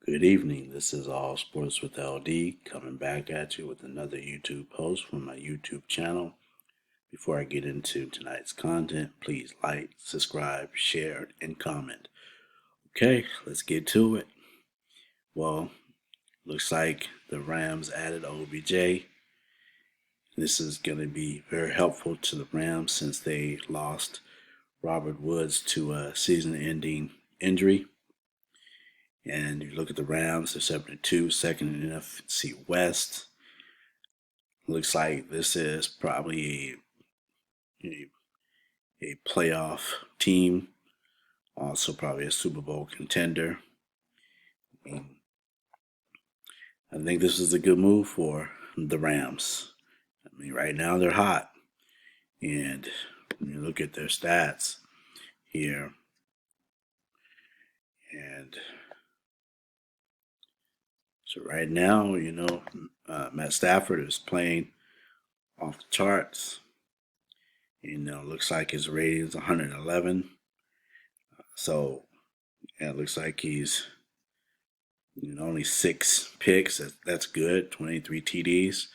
Good evening. This is All Sports with LD coming back at you with another YouTube post from my YouTube channel. Before I get into tonight's content, please like, subscribe, share, and comment. Okay, let's get to it. Well, looks like the Rams added OBJ. This is going to be very helpful to the Rams since they lost Robert Woods to a season-ending injury. And you look at the Rams, they're 7-2, second in the NFC West. Looks like this is probably a playoff team, also probably a Super Bowl contender. I think this is a good move for the Rams. Right now they're hot, and you look at their stats here, and so right now, Matt Stafford is playing off the charts. Looks like his rating is 111. So, yeah, it looks like he's only 6 picks. That's good. 23 TDs.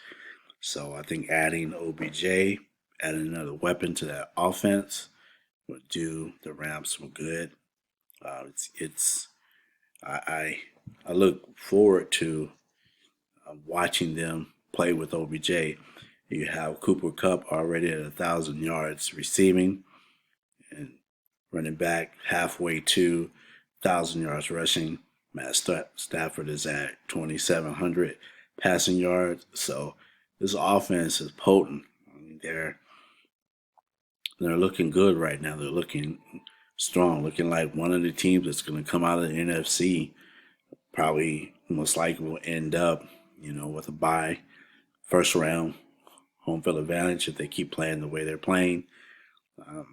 So I think adding OBJ, adding another weapon to that offense, would do the Rams some good. I look forward to watching them play with OBJ. You have Cooper Kupp already at 1,000 yards receiving, and running back halfway to 1,000 yards rushing. Matt Stafford is at 2,700 passing yards. So this offense is potent. They're looking good right now. They're looking strong, looking like one of the teams that's going to come out of the NFC. Probably most likely will end up, with a bye, first round home field advantage if they keep playing the way they're playing. I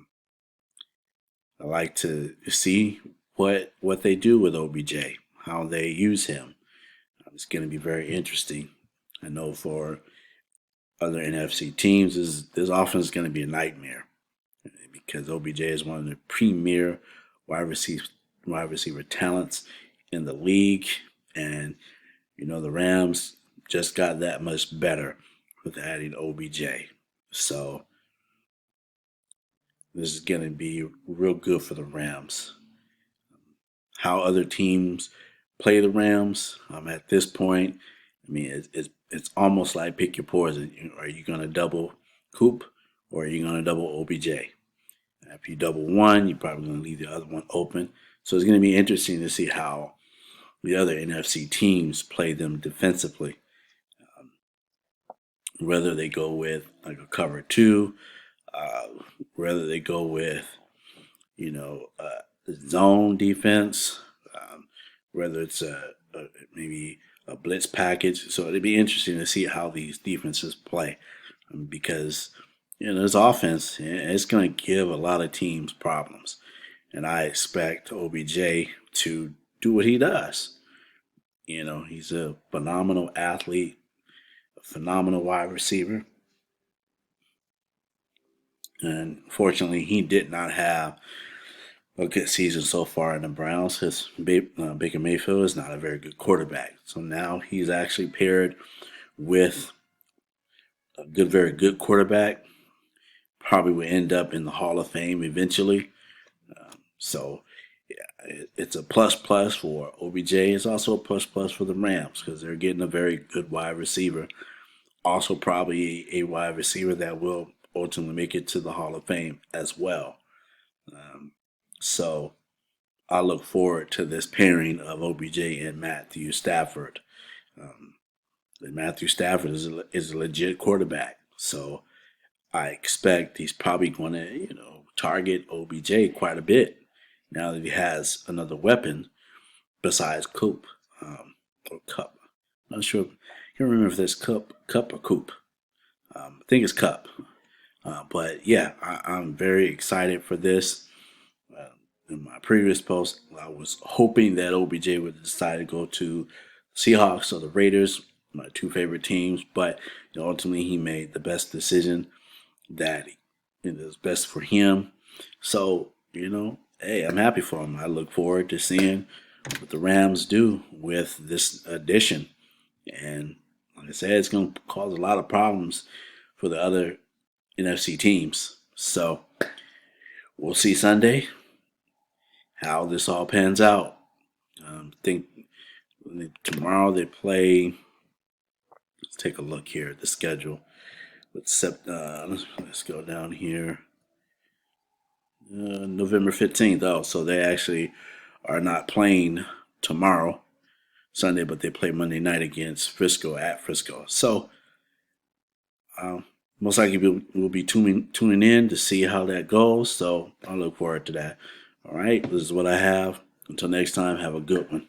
like to see what they do with OBJ, how they use him. It's going to be very interesting. I know for other NFC teams, this offense is going to be a nightmare because OBJ is one of the premier wide receiver talents in the league, and the Rams just got that much better with adding OBJ. So this is going to be real good for the Rams. How other teams play the Rams at this point, it's almost like pick your poison. Are you going to double Coop or are you going to double OBJ? If you double one, you're probably going to leave the other one open. So it's going to be interesting to see how the other NFC teams play them defensively. Whether they go with like a cover two, whether they go with, zone defense, whether it's maybe a blitz package. So it'd be interesting to see how these defenses play because, this offense, it's going to give a lot of teams problems. And I expect OBJ to do what he does. He's a phenomenal athlete, a phenomenal wide receiver. And fortunately, he did not have a good season so far in the Browns. His Baker Mayfield is not a very good quarterback. So now he's actually paired with a very good quarterback. Probably will end up in the Hall of Fame eventually. So it's a plus for OBJ. It's also a plus for the Rams because they're getting a very good wide receiver. Also probably a wide receiver that will ultimately make it to the Hall of Fame as well. So I look forward to this pairing of OBJ and Matthew Stafford. Matthew Stafford is a legit quarterback. So I expect he's probably going to, target OBJ quite a bit now that he has another weapon besides Coop or Cup. I'm not sure. I can't remember if there's Cup or Coop. I think it's Cup. But yeah, I'm very excited for this. In my previous post, I was hoping that OBJ would decide to go to Seahawks or the Raiders, my two favorite teams. But ultimately, he made the best decision that is best for him. So hey, I'm happy for him. I look forward to seeing what the Rams do with this addition. And like I said, it's going to cause a lot of problems for the other NFC teams. So we'll see Sunday how this all pans out. I think tomorrow they play. Let's take a look here at the schedule. Let's go down here. November 15th. Oh, so they actually are not playing tomorrow, Sunday, but they play Monday night against Frisco at Frisco. So most likely we'll be tuning in to see how that goes. So I look forward to that. All right, this is what I have. Until next time, have a good one.